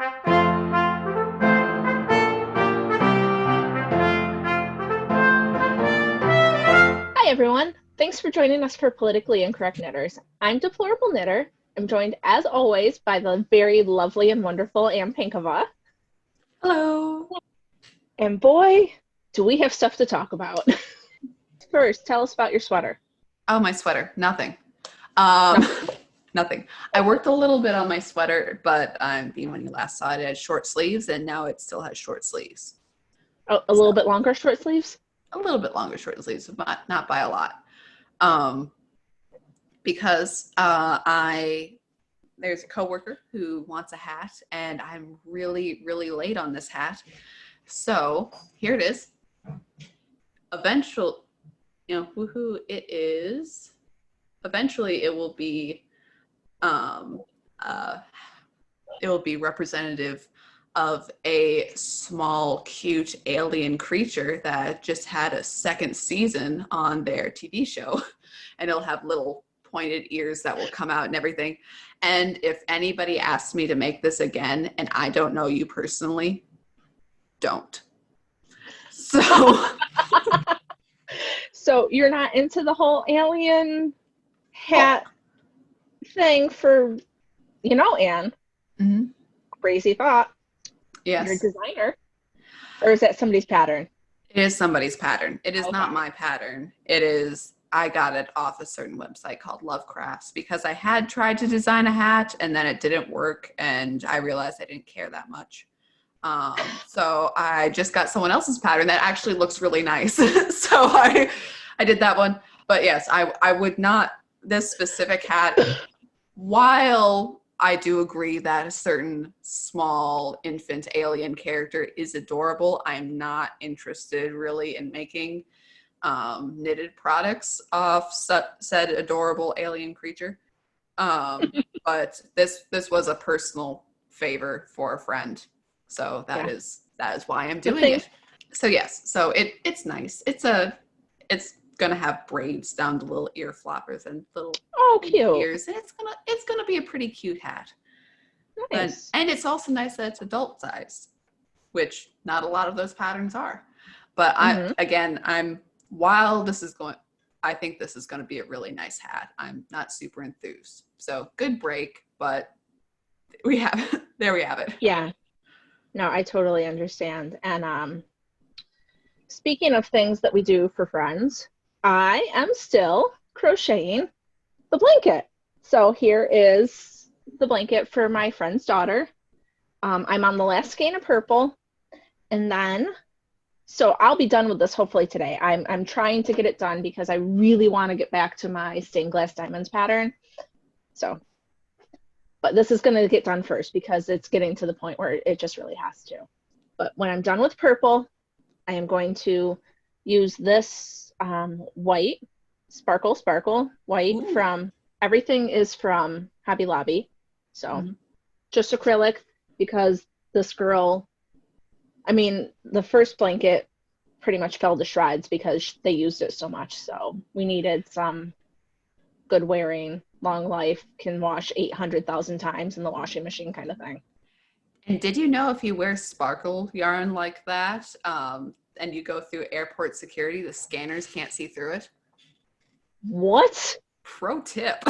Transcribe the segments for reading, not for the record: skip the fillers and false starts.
Hi everyone, thanks for joining us for Politically Incorrect Knitters. I'm Deplorable Knitter. I'm joined as always by the very lovely and wonderful Pinkava. Hello. And boy, do we have stuff to talk about. First, tell us about your sweater. Oh, my sweater. Nothing. Nothing. I worked a little bit on my sweater, but when you last saw it, it had short sleeves, and now it still has short sleeves. Oh, a little bit longer short sleeves? A little bit longer short sleeves, but not by a lot. Because there's a coworker who wants a hat, and I'm really, really late on this hat. So here it is. Eventually, woohoo, it is. Eventually, it will be representative of a small, cute alien creature that just had a second season on their TV show, and it'll have little pointed ears that will come out and everything. And if anybody asks me to make this again, and I don't know you personally, don't. So. So you're not into the whole alien hat thing for, Anne. Mm-hmm. Crazy thought. Yes. You're a designer. Or is that somebody's pattern? It is somebody's pattern. It is not my pattern. It is, I got it off a certain website called Love Crafts because I had tried to design a hat and then it didn't work and I realized I didn't care that much. So I just got someone else's pattern that actually looks really nice. So I did that one. But yes, I would not, this specific hat, while I do agree that a certain small infant alien character is adorable, I'm not interested really in making knitted products of said adorable alien creature. But this was a personal favor for a friend. So that is why I'm doing it. So yes, so it's nice. It's gonna have braids down the little ear floppers and little cute ears. And it's gonna be a pretty cute hat. Nice. And it's also nice that it's adult sized, which not a lot of those patterns are. But I think this is gonna be a really nice hat. I'm not super enthused. So good break, but there we have it. Yeah. No, I totally understand. And speaking of things that we do for friends, I am still crocheting the blanket. So here is the blanket for my friend's daughter. I'm on the last skein of purple. And then, so I'll be done with this hopefully today. I'm trying to get it done because I really want to get back to my stained glass diamonds pattern. So, but this is going to get done first because it's getting to the point where it just really has to. But when I'm done with purple, I am going to use this white, sparkle white. Ooh. From, everything is from Hobby Lobby. So just acrylic because this girl, the first blanket pretty much fell to shreds because they used it so much. So we needed some good wearing, long life, can wash 800,000 times in the washing machine kind of thing. And did you know if you wear sparkle yarn like that and you go through airport security, the scanners can't see through it? What? Pro tip.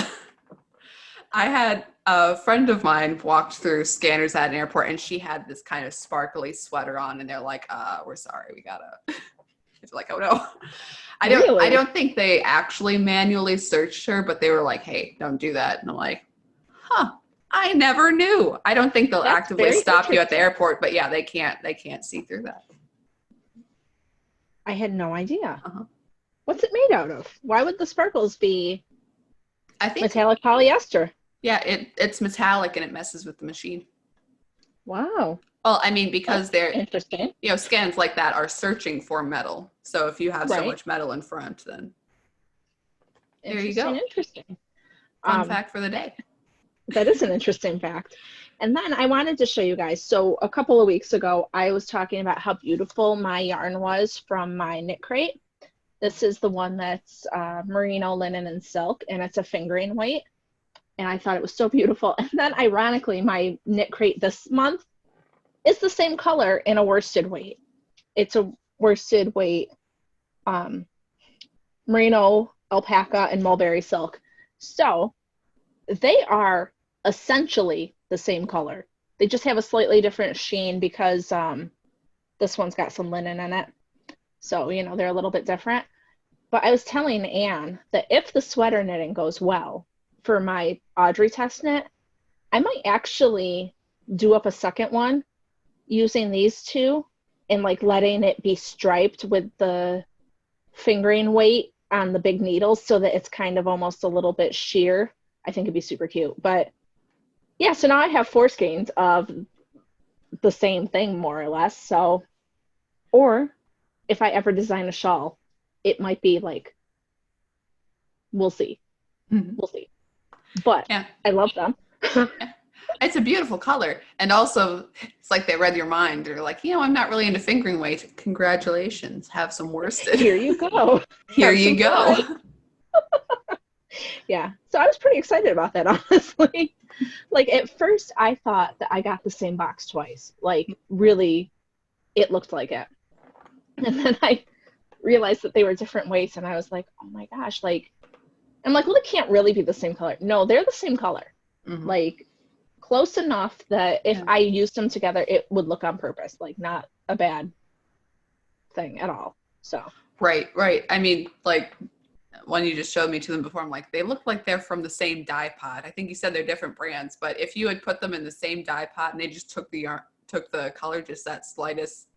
I had a friend of mine walked through scanners at an airport and she had this kind of sparkly sweater on and they're like, we're sorry, we gotta. It's like, oh no. I don't think they actually manually searched her, but they were like, hey, don't do that. And I'm like, I never knew. I don't think they'll actively stop you at the airport, but yeah, they can't see through that. I had no idea. What's it made out of? Why would the sparkles be metallic polyester? Yeah, it's metallic and it messes with the machine. Wow. Well, because they're interesting. Scans like that are searching for metal. So if you have so much metal in front, then there you go. Interesting. Fun fact for the day. That is an interesting fact. And then I wanted to show you guys. So a couple of weeks ago, I was talking about how beautiful my yarn was from my knit crate. This is the one that's merino, linen, and silk, and it's a fingering weight. And I thought it was so beautiful. And then ironically, my knit crate this month is the same color in a worsted weight. It's a worsted weight, merino, alpaca, and mulberry silk. So they are essentially the same color. They just have a slightly different sheen because this one's got some linen in it. So, you know, they're a little bit different. But I was telling Anne that if the sweater knitting goes well for my Audrey test knit, I might actually do up a second one using these two and like letting it be striped with the fingering weight on the big needles so that it's kind of almost a little bit sheer. I think it'd be super cute. But yeah, so now I have 4 skeins of the same thing more or less. So, or if I ever design a shawl, it might be like, we'll see. We'll see. But yeah. I love them. It's a beautiful color. And also, it's like they read your mind. They're like, you know, I'm not really into fingering weight. Congratulations. Have some worsted. Here you go. Here you go. Yeah. So I was pretty excited about that, honestly. Like, at first, I thought that I got the same box twice. Like, really, it looked like it. And then I realized that they were different weights, and I was like, oh my gosh, like, I'm like, well, it can't really be the same color. No, they're the same color. Like, close enough that if I used them together, it would look on purpose. Like, not a bad thing at all. So. Right. I mean, like, when you just showed me to them before, I'm like, they look like they're from the same dye pot. I think you said they're different brands, but if you had put them in the same dye pot and they just took the yarn, took the color just that slightest,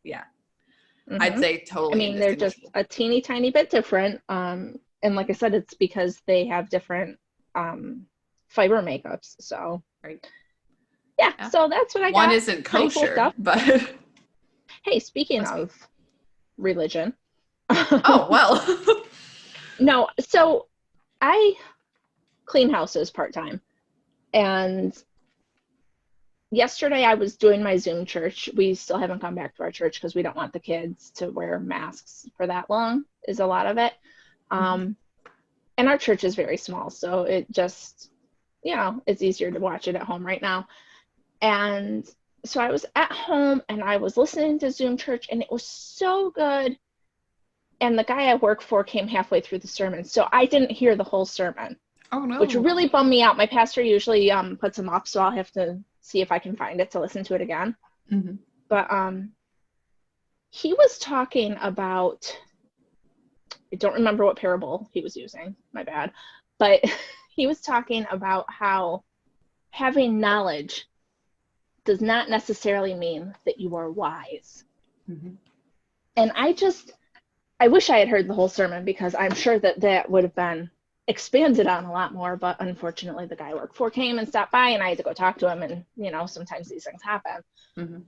I'd say totally. I mean, they're just a teeny tiny bit different. And like I said, it's because they have different fiber makeups. So yeah, so that's what I got. One isn't kosher, but hey, speaking of religion. Oh, well. No, so I clean houses part-time, and yesterday I was doing my Zoom church. We still haven't gone back to our church because we don't want the kids to wear masks for that long, is a lot of it. And our church is very small, so it just, you know, it's easier to watch it at home right now. And so I was at home and I was listening to Zoom church, and it was so good. And the guy I work for came halfway through the sermon, so I didn't hear the whole sermon. Oh, no. Which really bummed me out. My pastor usually puts them up, so I'll have to see if I can find it to listen to it again. But he was talking about, I don't remember what parable he was using, my bad, but he was talking about how having knowledge does not necessarily mean that you are wise. And I wish I had heard the whole sermon, because I'm sure that would have been expanded on a lot more, but unfortunately the guy I worked for came and stopped by, and I had to go talk to him, and you know, sometimes these things happen.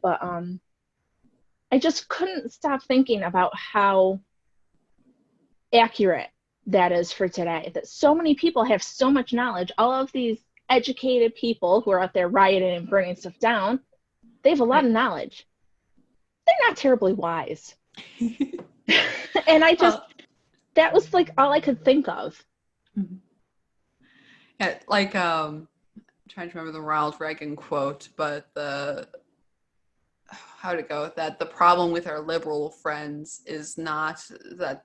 But I just couldn't stop thinking about how accurate that is for today, that so many people have so much knowledge. All of these educated people who are out there rioting and burning stuff down, they have a lot of knowledge. They're not terribly wise. And I just, that was like all I could think of. Yeah, like I'm trying to remember the Ronald Reagan quote, but how'd it go? That the problem with our liberal friends is not that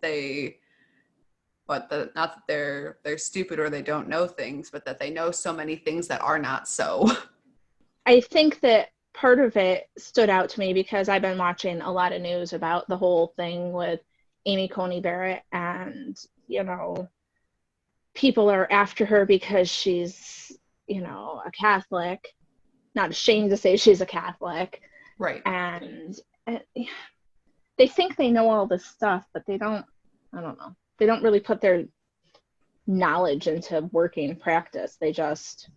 not that they're stupid or they don't know things, but that they know so many things that are not so. I think that part of it stood out to me because I've been watching a lot of news about the whole thing with Coney Barrett, and you know, people are after her because she's, you know, a Catholic, not ashamed to say she's a Catholic, right? And they think they know all this stuff, but they don't. I don't know. They don't really put their knowledge into working practice. They just,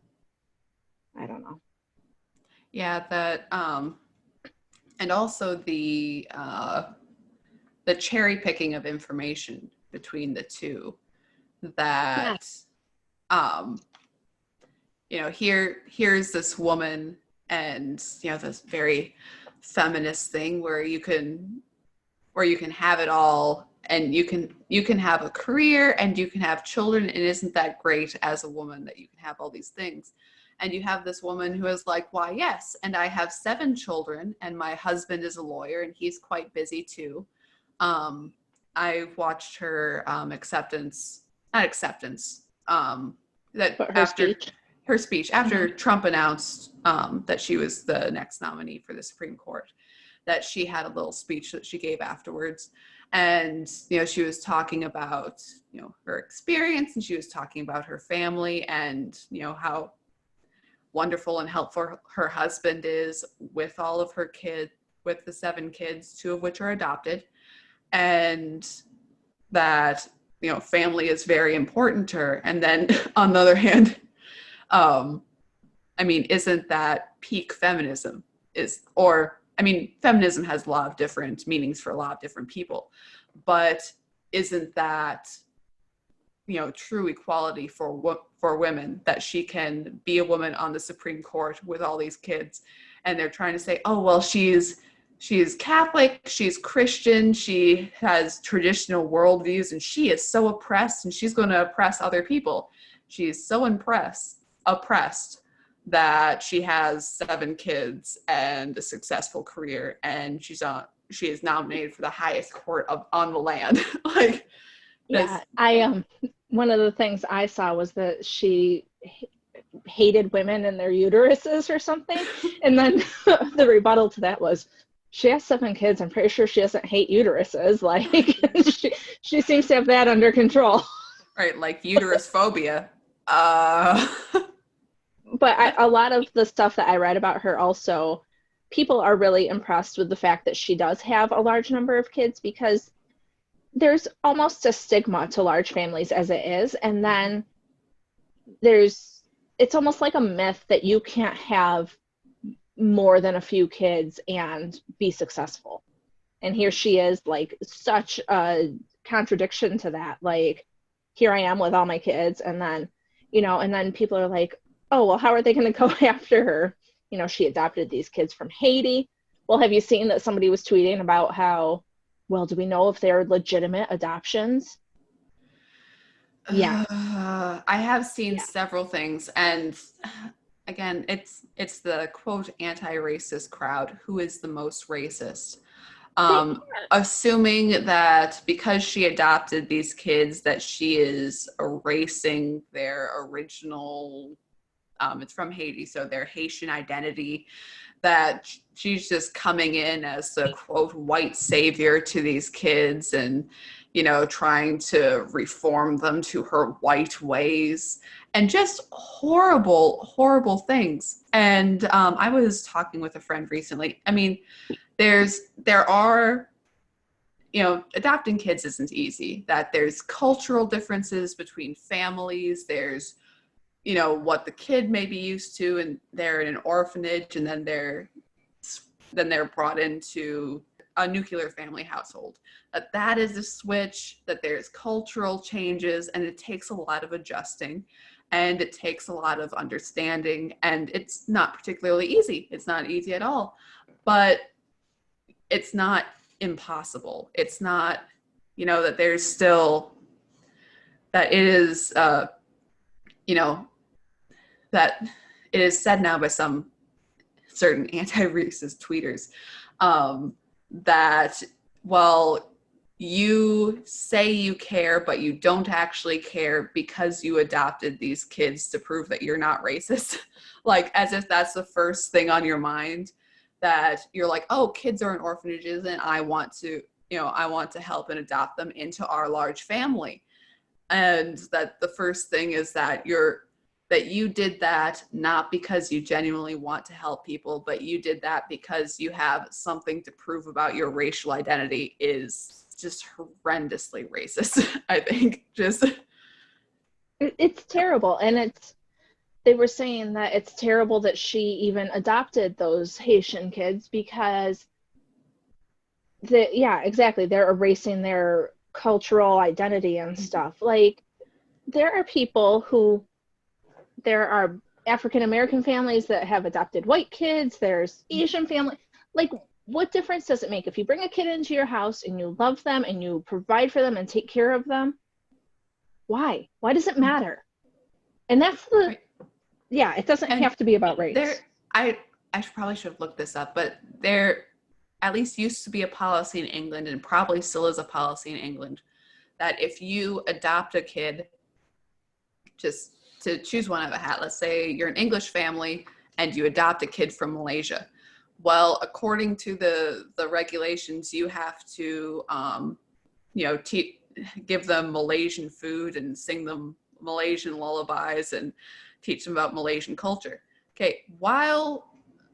I don't know. Yeah, that and also the cherry picking of information between the two, that you know, here's this woman, and you know, this very feminist thing where you can have it all, and you can have a career and you can have children, and isn't that great as a woman that you can have all these things? And you have this woman who is like, why, yes, and I have 7 children, and my husband is a lawyer, and he's quite busy too. I watched her that But her after speech. her speech, after Trump announced that she was the next nominee for the Supreme Court, that she had a little speech that she gave afterwards. And, she was talking about, her experience, and she was talking about her family, and, how wonderful and helpful her husband is with all of her kids, with the 7 kids, 2 of which are adopted. And that, family is very important to her. And then on the other hand, isn't that peak feminism? Feminism has a lot of different meanings for a lot of different people, but isn't that, true equality for women, that she can be a woman on the Supreme Court with all these kids, and they're trying to say, oh, well, she's Catholic, she's Christian, she has traditional worldviews, and she is so oppressed, and she's going to oppress other people. She's so oppressed that she has 7 kids and a successful career, and she is nominated for the highest court on the land. Like, yeah, one of the things I saw was that she hated women and their uteruses or something, and then the rebuttal to that was, she has 7 kids. I'm pretty sure she doesn't hate uteruses. Like, she seems to have that under control. Right, like uterus phobia. But a lot of the stuff that I read about her also, people are really impressed with the fact that she does have a large number of kids, because there's almost a stigma to large families as it is. And then it's almost like a myth that you can't have more than a few kids and be successful. And here she is, like, such a contradiction to that. Like, here I am with all my kids, and then, and then people are like, oh, well, how are they going to go after her? She adopted these kids from Haiti. Well, have you seen that somebody was tweeting about how, well, do we know if they're legitimate adoptions? Yeah. I have seen several things, and again, it's the quote anti-racist crowd who is the most racist. Assuming that because she adopted these kids that she is erasing their original, it's from Haiti, so their Haitian identity, that she's just coming in as the quote white savior to these kids and, trying to reform them to her white ways, and just horrible, horrible things. And I was talking with a friend recently. There are, adopting kids isn't easy, that there's cultural differences between families. There's, what the kid may be used to, and they're in an orphanage, and then they're brought into a nuclear family household. That is a switch, that there's cultural changes, and it takes a lot of adjusting, and it takes a lot of understanding, and it's not particularly easy. It's not easy at all, but it's not impossible. It's not, that there's still, that it is, that it is said now by some certain anti-racist tweeters, that, well, you say you care, but you don't actually care because you adopted these kids to prove that you're not racist. Like, as if that's the first thing on your mind, that you're like, oh, kids are in orphanages, and I want to help and adopt them into our large family. And that the first thing is that you did that not because you genuinely want to help people, but you did that because you have something to prove about your racial identity, is just horrendously racist. I think it's terrible. And they were saying that it's terrible that she even adopted those Haitian kids, because exactly, they're erasing their cultural identity and stuff. Like, there are African American families that have adopted white kids. There's Asian family. Like, what difference does it make if you bring a kid into your house and you love them and you provide for them and take care of them? Why does it matter? And that's Yeah, it doesn't And have to be about there, race. I probably should have looked this up, but there at least used to be a policy in England, and probably still is a policy in England, that if you adopt a kid, just to choose one of a hat, let's say you're an English family and you adopt a kid from Malaysia. Well, according to the regulations, you have to, you know, give them Malaysian food and sing them Malaysian lullabies and teach them about Malaysian culture. Okay, while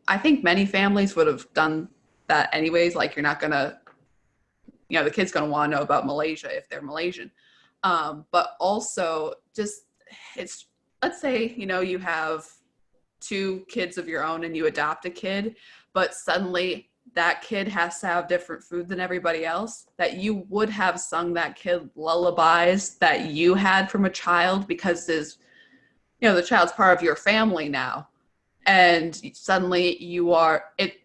I think many families would have done that anyways, like you're not gonna, you know, the kid's gonna want to know about Malaysia if they're Malaysian. But also just it's, let's say, you know, you have two kids of your own and you adopt a kid, but suddenly that kid has to have different food than everybody else, that you would have sung that kid lullabies that you had from a child because this, you know, the child's part of your family now. And suddenly you are it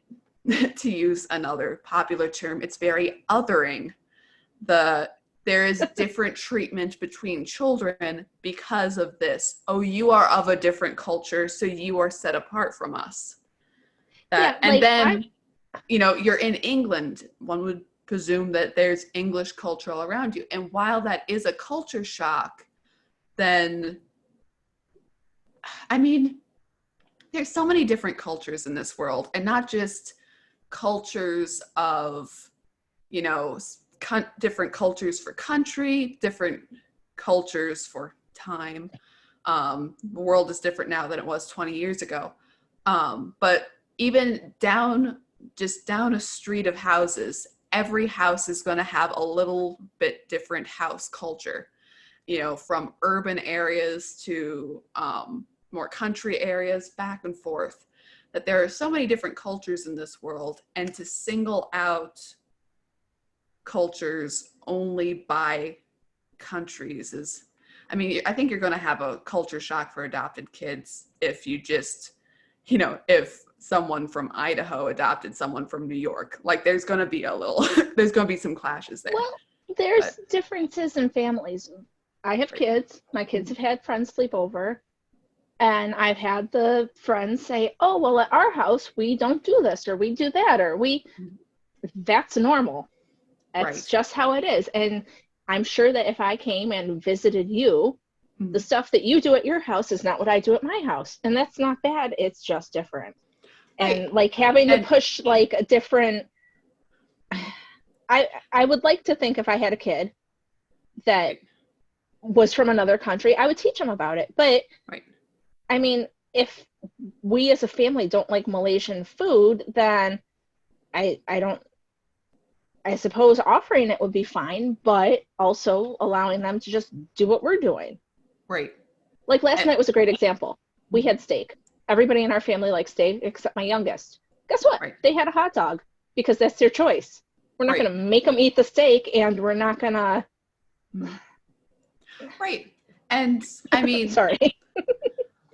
to use another popular term, it's very othering. There is different treatment between children because of this. Oh, you are of a different culture, so you are set apart from us. Yeah, And like then, you know, you're in England. One would presume that there's English culture all around you. And while that is a culture shock, then, I mean, there's so many different cultures in this world, and not just cultures of, you know, different cultures for country, different cultures for time. The world is different now than it was 20 years ago. But even just down a street of houses, every house is going to have a little bit different house culture, you know, from urban areas to more country areas, back and forth. That there are so many different cultures in this world, and to single out cultures only by countries is, I mean, I think you're going to have a culture shock for adopted kids if you just, you know, if someone from Idaho adopted someone from New York. Like, there's going to be a little there's going to be some clashes there. well, there's differences in families. I have kids. My kids have had friends sleep over. And I've had the friends say, oh, well, at our house, we don't do this or we do that, or that's normal. That's just how it is. And I'm sure that if I came and visited you, the stuff that you do at your house is not what I do at my house. And that's not bad. It's just different. And like having to push like a different, I would like to think if I had a kid that was from another country, I would teach them about it. But I mean, if we as a family don't like Malaysian food, then I suppose offering it would be fine, but also allowing them to just do what we're doing. Right. Like last night was a great example. We had steak. Everybody in our family likes steak except my youngest. Guess what? They had a hot dog because that's their choice. We're not going to make them eat the steak, and we're not going to. Right. And I mean, sorry.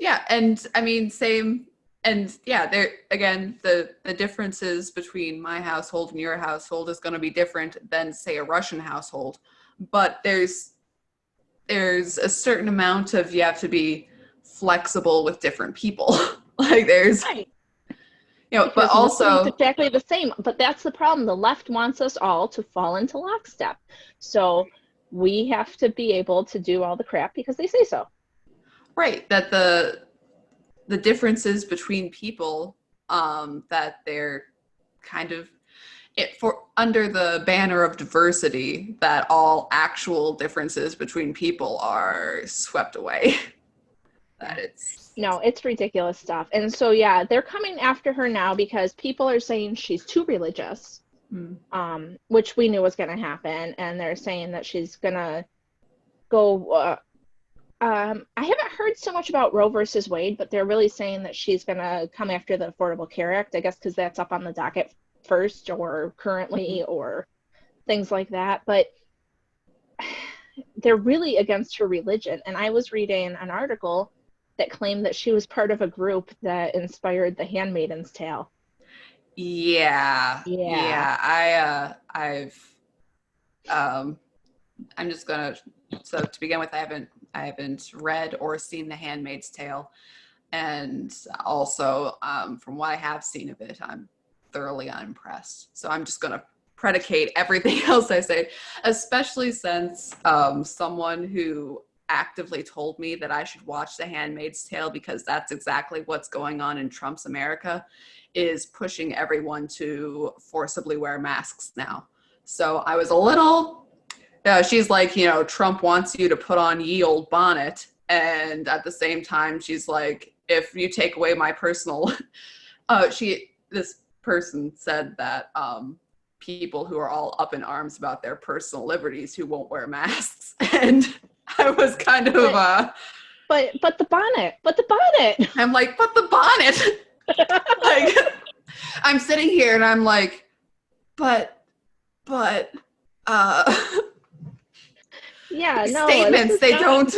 Yeah, and I mean, same, and yeah, there again, the differences between my household and your household is going to be different than, say, a Russian household. But there's a certain amount of, you have to be flexible with different people. Like there's, you know, because but also it's exactly the same. But that's the problem. The left wants us all to fall into lockstep. So we have to be able to do all the crap because they say so. Right, that the differences between people, that they're kind of for under the banner of diversity, that all actual differences between people are swept away. That it's ridiculous stuff. And so yeah, they're coming after her now because people are saying she's too religious, which we knew was going to happen, and they're saying that she's going to go. I haven't heard so much about Roe versus Wade, but they're really saying that she's going to come after the Affordable Care Act, I guess, because that's up on the docket first or currently or things like that. But they're really against her religion. And I was reading an article that claimed that she was part of a group that inspired The Handmaid's Tale. Yeah. I'm just gonna. So to begin with, I haven't read or seen The Handmaid's Tale. And also, from what I have seen of it, I'm thoroughly unimpressed. So I'm just going to predicate everything else I say, especially since someone who actively told me that I should watch The Handmaid's Tale because that's exactly what's going on in Trump's America, is pushing everyone to forcibly wear masks now. So I was a little, she's like, Trump wants you to put on ye old bonnet. And at the same time, she's like, if you take away my personal, this person said that people who are all up in arms about their personal liberties who won't wear masks. And I was kind of, but the bonnet. I'm like, but the bonnet. Like, I'm sitting here and I'm like, but, yeah, no. Statements, they don't.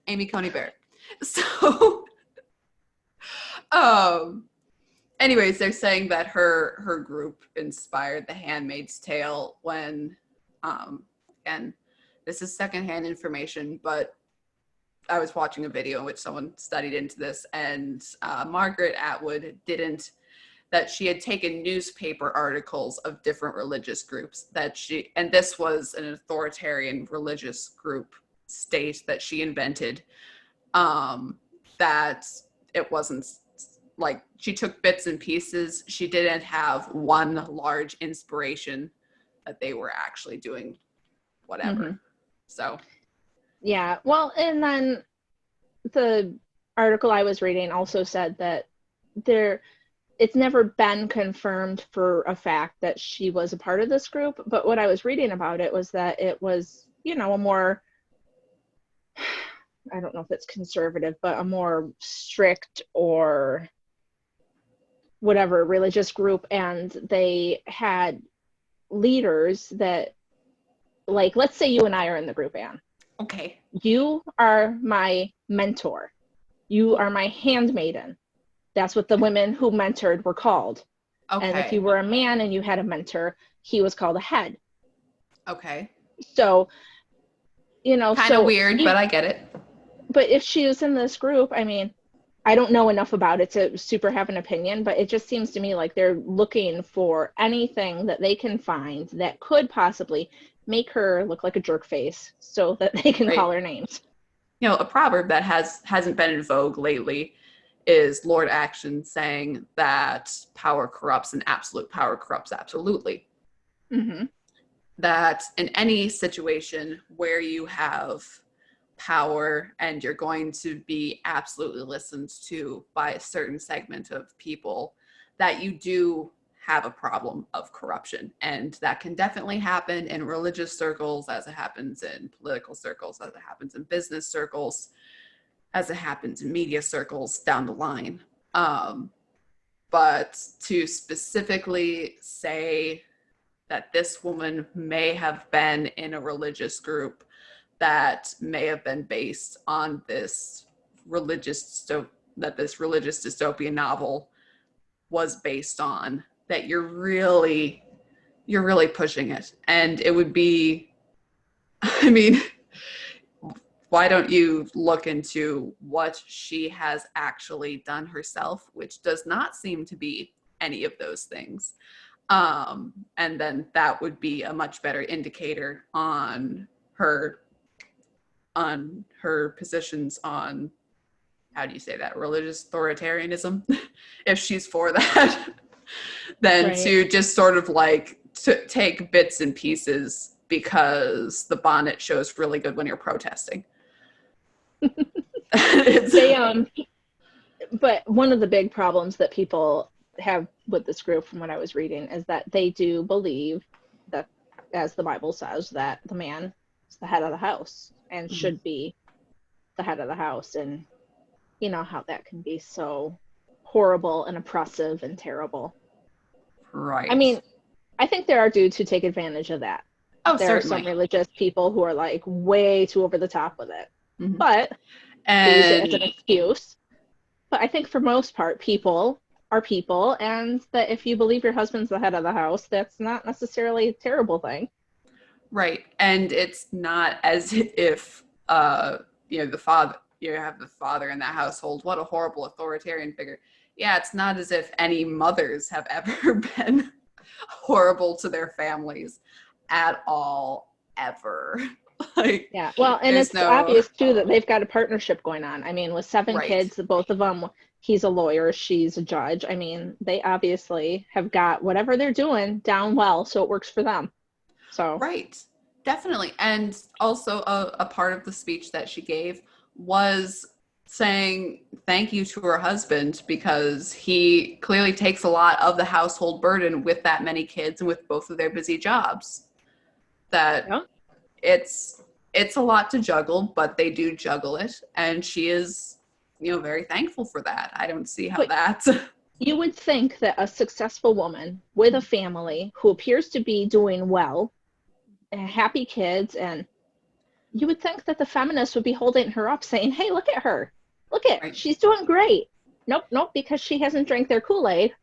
Amy Coney Barrett. So, anyways, they're saying that her group inspired The Handmaid's Tale when, again, this is secondhand information, but I was watching a video in which someone studied into this, and Margaret Atwood that she had taken newspaper articles of different religious groups and this was an authoritarian religious group state that she invented, that it wasn't like she took bits and pieces. She didn't have one large inspiration that they were actually doing whatever. Mm-hmm. So yeah, well, and then the article I was reading also said that it's never been confirmed for a fact that she was a part of this group, but what I was reading about it was that it was, a more, I don't know if it's conservative, but a more strict or whatever religious group, and they had leaders that, like, let's say you and I are in the group, Anne. Okay. You are my mentor. You are my handmaiden. That's what the women who mentored were called. Okay. And if you were a man and you had a mentor, he was called a head. Okay. So, kind of weird, but I get it. But if she was in this group, I mean, I don't know enough about it to super have an opinion, but it just seems to me like they're looking for anything that they can find that could possibly make her look like a jerk face so that they can call her names. A proverb that hasn't been in vogue lately is Lord Action saying that power corrupts and absolute power corrupts absolutely. Mm-hmm. That in any situation where you have power and you're going to be absolutely listened to by a certain segment of people, that you do have a problem of corruption. And that can definitely happen in religious circles, as it happens in political circles, as it happens in business circles, as it happens in media circles down the line. But to specifically say that this woman may have been in a religious group that may have been based on this religious dystopian novel was based on, that you're really pushing it. And it would be, I mean, why don't you look into what she has actually done herself, which does not seem to be any of those things. And then that would be a much better indicator on her positions on, how do you say that, religious authoritarianism, if she's for that, than right. To just sort of like to take bits and pieces because the bonnet shows really good when you're protesting. But one of the big problems that people have with this group, from what I was reading, is that they do believe that, as the Bible says, that the man is the head of the house and should be the head of the house. And you know how that can be so horrible and oppressive and terrible. Right. I mean, I think there are dudes who take advantage of that. Oh, there certainly. are some religious people who are like way too over the top with it. Mm-hmm. But they use it as an excuse. But I think for most part, people are people, and that if you believe your husband's the head of the house, that's not necessarily a terrible thing. Right. And it's not as if the father, you have the father in that household. What a horrible authoritarian figure. Yeah, it's not as if any mothers have ever been horrible to their families at all, ever. Like, Yeah. Well, and there's it's no obvious too that they've got a partnership going on. I mean, with 7 right. kids, both of them, he's a lawyer, she's a judge. I mean, they obviously have got whatever they're doing down well, so it works for them. So, Right. Definitely. And also a part of the speech that she gave was saying thank you to her husband because he clearly takes a lot of the household burden with that many kids and with both of their busy jobs. That yeah. it's a lot to juggle, but they do juggle it, and she is, very thankful for that. I don't see how But that's you would think that a successful woman with a family who appears to be doing well, and happy kids, and you would think that the feminists would be holding her up saying, hey, look at her. Look at, right. she's doing great. Nope, because she hasn't drank their Kool-Aid.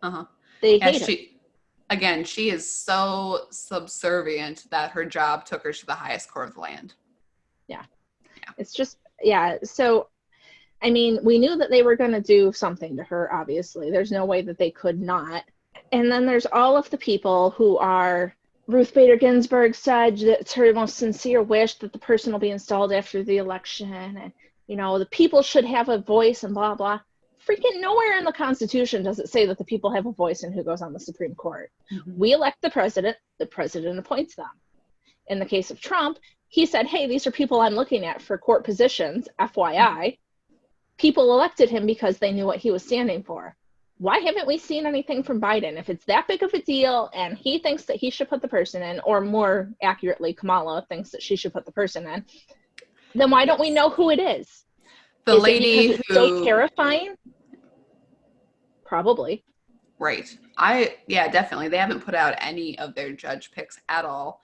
Uh-huh. They Yeah, hate her. again, she is so subservient that her job took her to the highest court of the land. Yeah. It's just, yeah. So, I mean, we knew that they were going to do something to her, obviously. There's no way that they could not. And then there's all of the people who are, Ruth Bader Ginsburg said that it's her most sincere wish that the person will be installed after the election. And, the people should have a voice and blah, blah. Freaking nowhere in the Constitution does it say that the people have a voice in who goes on the Supreme Court. Mm-hmm. We elect the president appoints them. In the case of Trump, he said, hey, these are people I'm looking at for court positions, FYI. People elected him because they knew what he was standing for. Why haven't we seen anything from Biden? If it's that big of a deal and he thinks that he should put the person in, or more accurately, Kamala thinks that she should put the person in, then why don't we know who it is? The lady because it's so terrifying? Probably. Right. Definitely. They haven't put out any of their judge picks at all.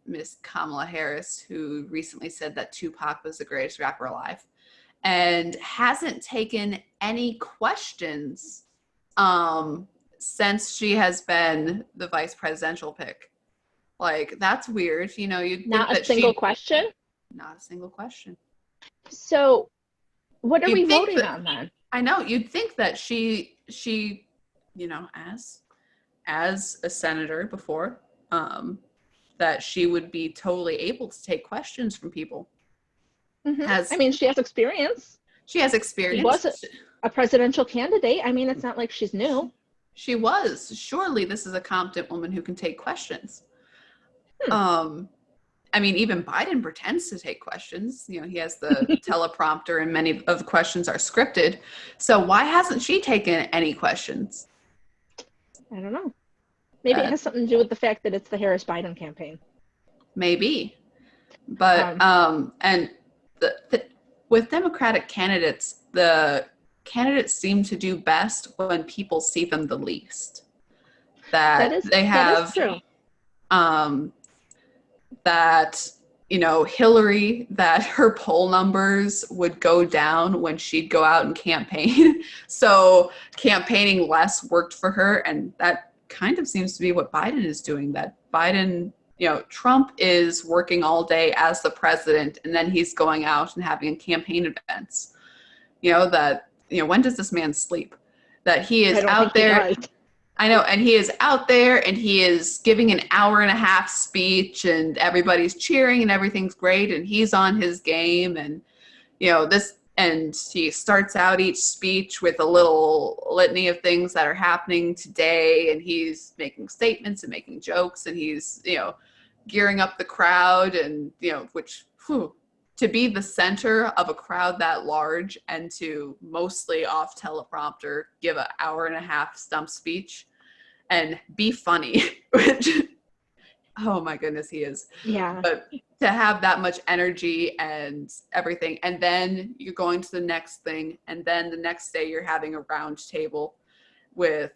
Miss Kamala Harris, who recently said that Tupac was the greatest rapper alive, and hasn't taken any questions since she has been the vice presidential pick. Like, that's weird. You'd Not think a single question? Not a single question. So what are we voting on then? I know. You'd think that she as a senator before, that she would be totally able to take questions from people. Mm-hmm. She has experience. She has experience. She was a presidential candidate. It's not like she's new. She was. Surely this is a competent woman who can take questions. Even Biden pretends to take questions. He has the teleprompter and many of the questions are scripted. So why hasn't she taken any questions? I don't know. Maybe it has something to do with the fact that it's the Harris-Biden campaign. Maybe. But, and with Democratic candidates, the candidates seem to do best when people see them the least. That is true. That Hillary, that her poll numbers would go down when she'd go out and campaign. So campaigning less worked for her, and that kind of seems to be what Biden is doing. That Biden, Trump is working all day as the president, and then he's going out and having campaign events. When does this man sleep? That he is out there. I know, and he is out there and he is giving an 1.5-hour speech and everybody's cheering and everything's great and he's on his game and and he starts out each speech with a little litany of things that are happening today and he's making statements and making jokes and he's gearing up the crowd and to be the center of a crowd that large and to mostly off teleprompter give an 1.5-hour stump speech and be funny, which, oh my goodness, he is. Yeah. But to have that much energy and everything, and then you're going to the next thing, and then the next day you're having a round table with,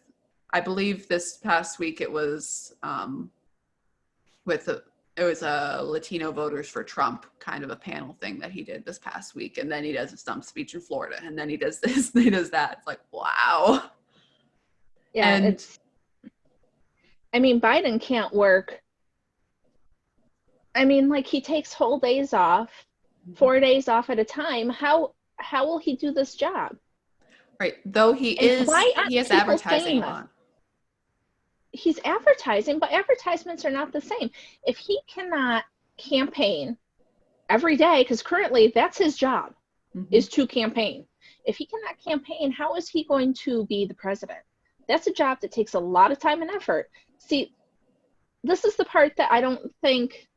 I believe this past week it was it was a Latino voters for Trump kind of a panel thing that he did this past week. And then he does a stump speech in Florida. And then he does this, he does that. It's like, wow. Yeah. And Biden can't work. He takes whole days off 4 days off at a time, how will he do this job? Right. Though he has people advertising on. He's advertising, but advertisements are not the same. If he cannot campaign every day, because currently that's his job, is to campaign. If he cannot campaign, how is he going to be the president? That's a job that takes a lot of time and effort. See, this is the part that I don't think,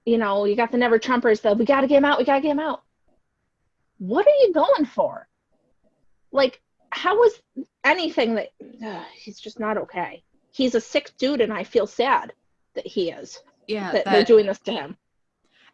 you got the never Trumpers, we got to get him out, we got to get him out. What are you going for? Like, how is anything that, he's just not okay. He's a sick dude, and I feel sad that he is. Yeah. That they're doing this to him.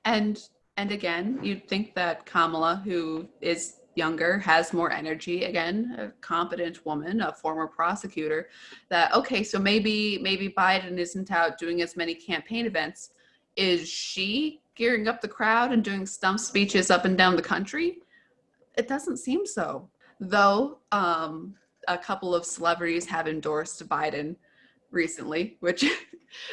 And again, you'd think that Kamala, who is younger, has more energy, again, a competent woman, a former prosecutor, that, okay, so maybe Biden isn't out doing as many campaign events. Is she gearing up the crowd and doing stump speeches up and down the country? It doesn't seem so. Though a couple of celebrities have endorsed Biden recently, which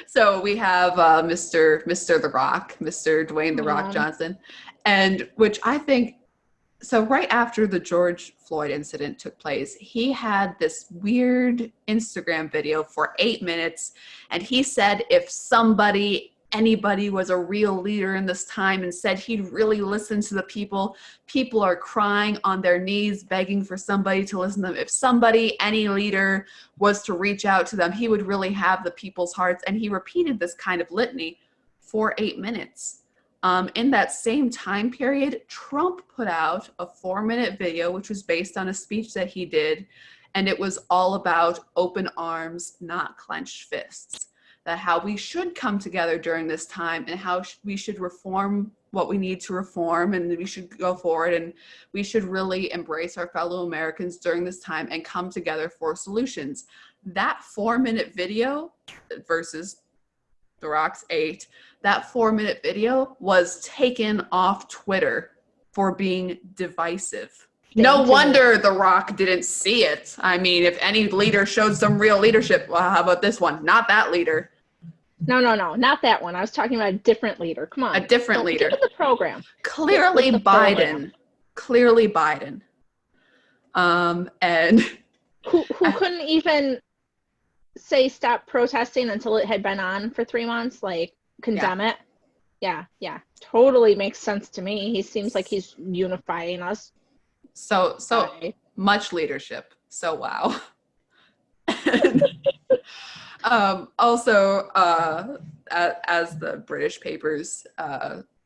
so we have Mr. The Rock, Mr. Dwayne The Rock Johnson, and which I think, so right after the George Floyd incident took place, he had this weird Instagram video for 8 minutes, and he said if anybody was a real leader in this time and said he'd really listen to the people are crying on their knees begging for somebody to listen to them. If any leader was to reach out to them, he would really have the people's hearts. And he repeated this kind of litany for 8 minutes. In that same time period, Trump put out a 4-minute video, which was based on a speech that he did. And it was all about open arms, not clenched fists. That how we should come together during this time, and how we should reform what we need to reform, and we should go forward, and we should really embrace our fellow Americans during this time and come together for solutions. That 4-minute video versus The Rock's 8, that 4-minute video was taken off Twitter for being divisive. No wonder The Rock didn't see it. I mean, if any leader showed some real leadership, well, how about this one? Not that leader. No, not that one. I was talking about a different leader. Come on. A different leader. Give it the program. Clearly Biden. Clearly Biden. And who couldn't even say stop protesting until it had been on for 3 months, like condemn it. Yeah. Totally makes sense to me. He seems like he's unifying us. So much leadership. So wow. Also, as the British papers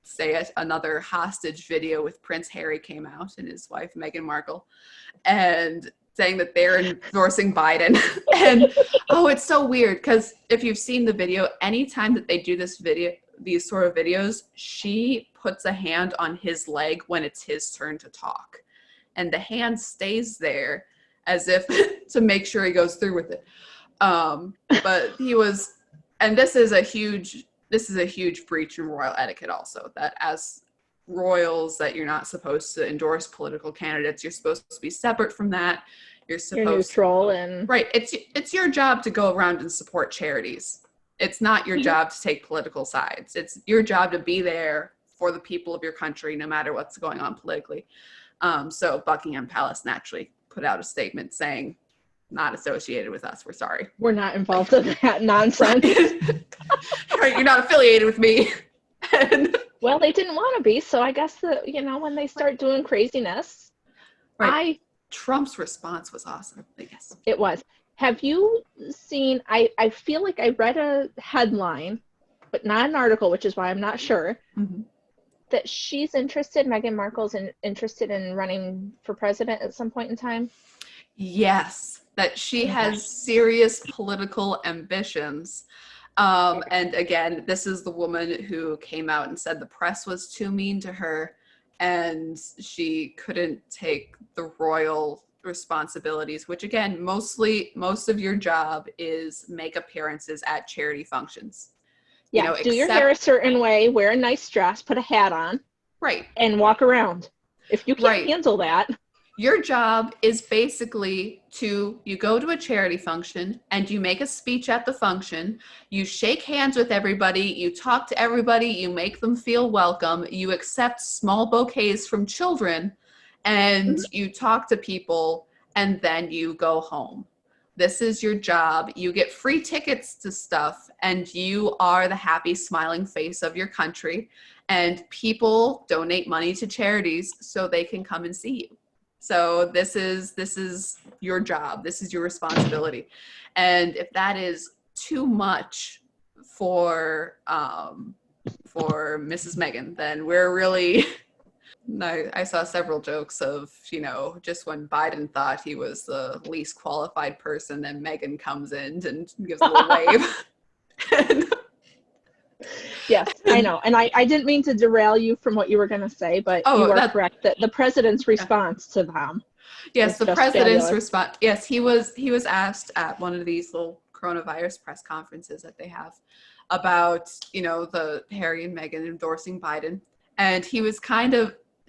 say it, another hostage video with Prince Harry came out and his wife Meghan Markle, and saying that they're endorsing Biden. And it's so weird, because if you've seen the video, anytime that they do these sort of videos, she puts a hand on his leg when it's his turn to talk, and the hand stays there as if to make sure he goes through with it. But he was, and this is a huge breach in royal etiquette also, that as royals, that you're not supposed to endorse political candidates. You're supposed to be separate from that. You're neutral, and right. It's your job to go around and support charities. It's not your job to take political sides. It's your job to be there for the people of your country, no matter what's going on politically. So Buckingham Palace naturally put out a statement saying, not associated with us. We're sorry. We're not involved in that nonsense. Right, you're not affiliated with me. Well, they didn't want to be, so I guess that, when they start doing craziness. Right. Trump's response was awesome, I guess. It was. Have you seen, I feel like I read a headline, but not an article, which is why I'm not sure, that she's interested, Meghan Markle's interested in running for president at some point in time? Yes, that she has serious political ambitions. And again, this is the woman who came out and said the press was too mean to her and she couldn't take the royal responsibilities, which again, most of your job is make appearances at charity functions. Yeah, do your hair a certain way, wear a nice dress, put a hat on. Right. And walk around. If you can't handle that. Your job is basically you go to a charity function and you make a speech at the function, you shake hands with everybody, you talk to everybody, you make them feel welcome, you accept small bouquets from children, and you talk to people, and then you go home. This is your job. You get free tickets to stuff, and you are the happy, smiling face of your country, and people donate money to charities so they can come and see you. So this is your job. This is your responsibility. And if that is too much for Mrs. Meghan, then we're really I saw several jokes of, just when Biden thought he was the least qualified person, then Meghan comes in and gives a little wave. Yes, I know. And I didn't mean to derail you from what you were going to say, but you are correct that the president's response to them. Yes, the president's response. Yes, he was asked at one of these little coronavirus press conferences that they have about, the Harry and Meghan endorsing Biden. And he was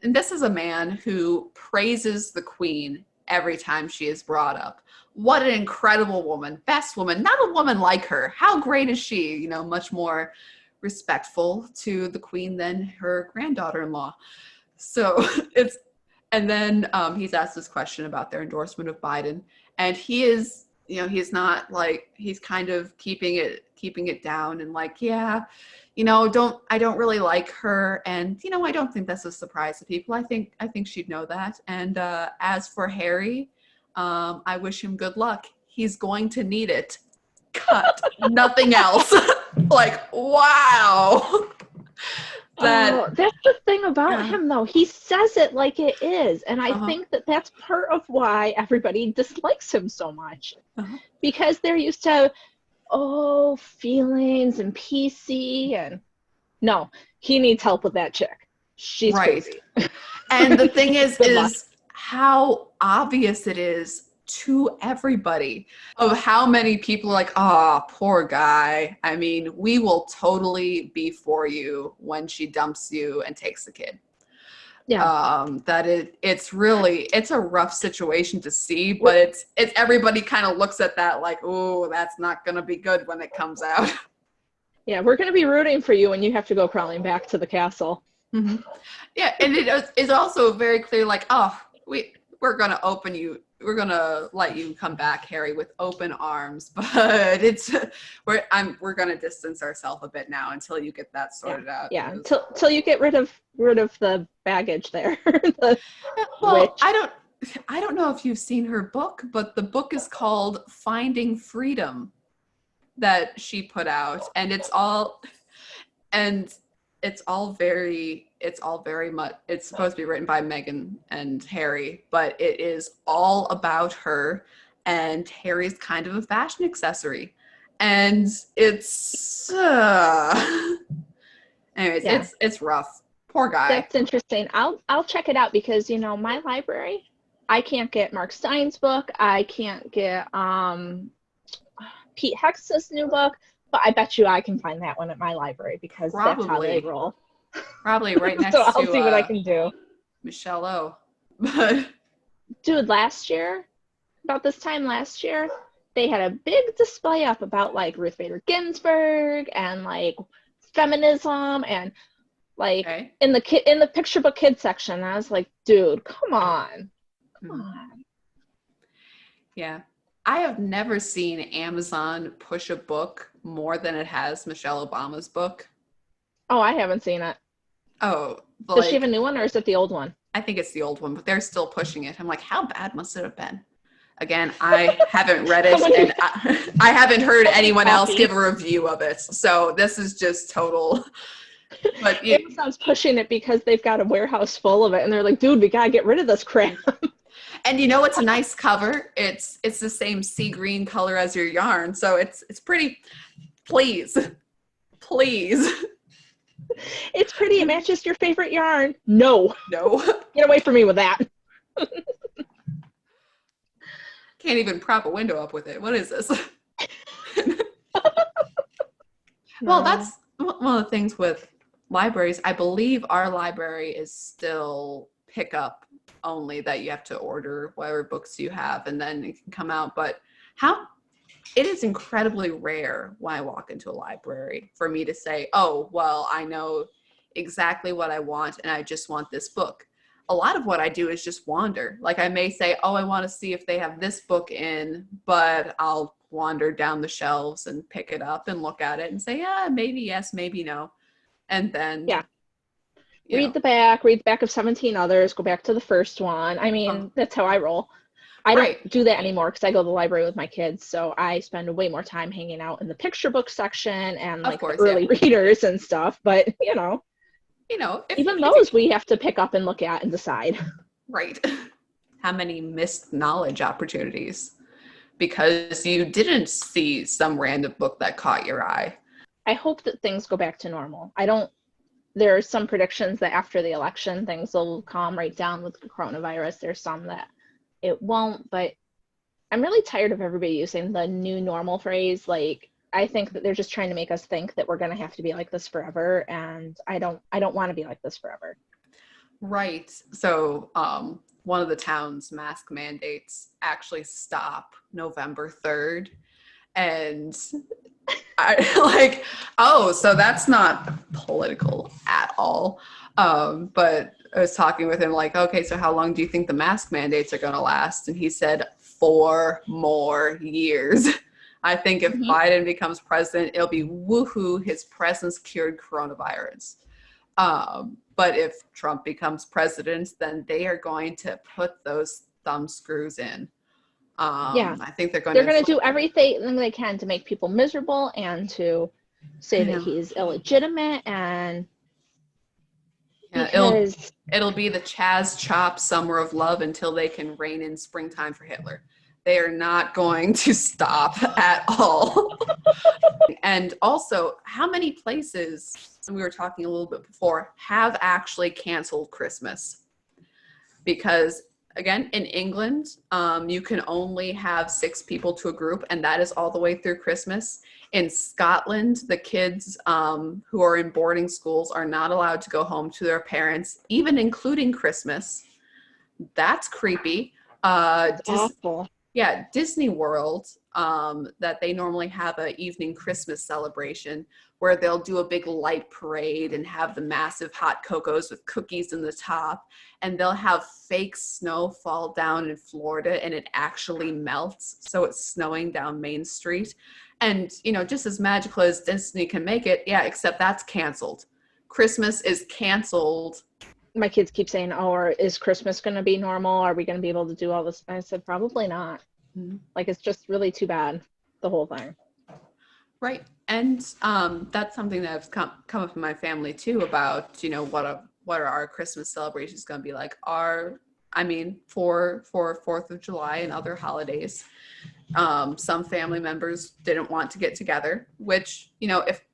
and this is a man who praises the Queen every time she is brought up. What an incredible woman, best woman, not a woman like her. How great is she? Much more respectful to the Queen than her granddaughter-in-law. So and then he's asked this question about their endorsement of Biden, and he is, he's not he's kind of keeping it down and I don't really like her, and I don't think that's a surprise to people. I think she'd know that. And as for Harry, I wish him good luck. He's going to need it. Cut. Nothing else. Wow. That's the thing about him, though. He says it like it is, and I think that's part of why everybody dislikes him so much, because they're used to feelings and PC, and no, he needs help with that chick. She's crazy. And the thing is how obvious it is to everybody of how many people are like, poor guy. I mean, we will totally be for you when she dumps you and takes the kid. Yeah. It's a rough situation to see, but it's everybody kind of looks at that like, oh, that's not going to be good when it comes out. Yeah, we're going to be rooting for you when you have to go crawling back to the castle. Mm-hmm. Yeah, and it's also very clear, we're going to let you come back, Harry, with open arms, but we're going to distance ourselves a bit now until you get that sorted out. Yeah, till you get rid of the baggage there. I don't know if you've seen her book, but the book is called Finding Freedom that she put out, and it's supposed to be written by Meghan and Harry, but it is all about her, and Harry's kind of a fashion accessory, and it's it's rough. Poor guy. That's interesting. I'll check it out, because my library, I can't get Mark Stein's book, I can't get Pete Hex's new book, but I bet you I can find that one at my library, because that's how they roll. Probably right next so I'll see what I can do. Michelle O. But dude, about this time last year, they had a big display up about Ruth Bader Ginsburg and feminism and in the picture book kids section. I was like, dude, come on. Yeah. I have never seen Amazon push a book more than it has Michelle Obama's book. Oh, I haven't seen it. Oh. Does she have a new one, or is it the old one? I think it's the old one, but they're still pushing it. I'm like, how bad must it have been? Again, I haven't read it, and I haven't heard anyone else give a review of it. So this is just total. But Amazon's pushing it because they've got a warehouse full of it, and they're like, dude, we gotta get rid of this crap. And it's a nice cover. It's the same sea green color as your yarn, so it's pretty. Please. It's pretty. It matches your favorite yarn. No. Get away from me with that. Can't even prop a window up with it. What is this? Well, that's one of the things with libraries. I believe our library is still pick up only that you have to order whatever books you have and then it can come out. But it is incredibly rare when I walk into a library for me to say, oh, well, I know exactly what I want and I just want this book. A lot of what I do is just wander. Like I may say, oh, I want to see if they have this book in, but I'll wander down the shelves and pick it up and look at it and say, yeah, maybe yes, maybe no. And then, Yeah. Read the back of 17 others, go back to the first one. I mean, that's how I roll. I don't do that anymore because I go to the library with my kids, so I spend way more time hanging out in the picture book section and like the early readers and stuff. But even those we have to pick up and look at and decide. Right. How many missed knowledge opportunities because you didn't see some random book that caught your eye. I hope that things go back to normal. There are some predictions that after the election things will calm right down with the coronavirus. There's some that it won't, but I'm really tired of everybody using the new normal phrase. Like, I think that they're just trying to make us think that we're going to have to be like this forever, and I don't want to be like this forever. Right. So one of the town's mask mandates actually stop November 3rd, and I like, oh, so that's not political at all. But I was talking with him like, okay, so how long do you think the mask mandates are going to last? And he said 4 more years. I think if Biden becomes president, it'll be woohoo, his presence cured coronavirus. But if Trump becomes president, then they are going to put those thumb screws in. I think they're going to do everything they can to make people miserable and to say that he's illegitimate and it'll be the Chaz Chop Summer of Love until they can rein in Springtime for Hitler. They are not going to stop at all. And also, how many places, and we were talking a little bit before, have actually canceled Christmas? Because again, in England, you can only have 6 people to a group, and that is all the way through Christmas. In Scotland, the kids who are in boarding schools are not allowed to go home to their parents, even including Christmas. That's creepy. That's awful. Yeah, Disney World, that they normally have an evening Christmas celebration where they'll do a big light parade and have the massive hot cocos with cookies in the top, and they'll have fake snow fall down in Florida and it actually melts, so it's snowing down Main Street. And, just as magical as Disney can make it, except that's canceled. Christmas is canceled. My kids keep saying, is Christmas going to be normal? Are we going to be able to do all this? I said, probably not. Mm-hmm. Like, it's just really too bad, the whole thing. Right. And that's something that has come up in my family, too, about, what are our Christmas celebrations going to be like? For 4th of July and other holidays, some family members didn't want to get together, which, if